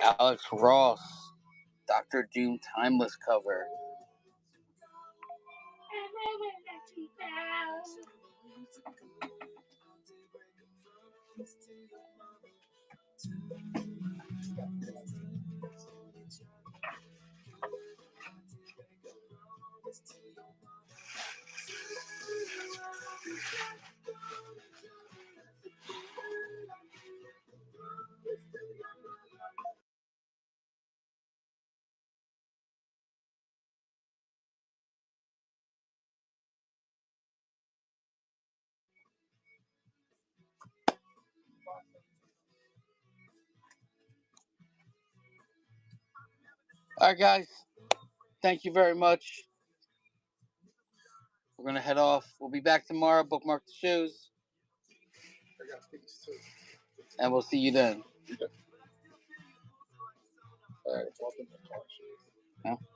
Alex Ross, Dr. Doom Timeless cover. All right, guys. Thank you very much. We're going to head off. We'll be back tomorrow. Bookmark the shows. I got these too. And we'll see you then. All right, welcome to the car show. Yeah.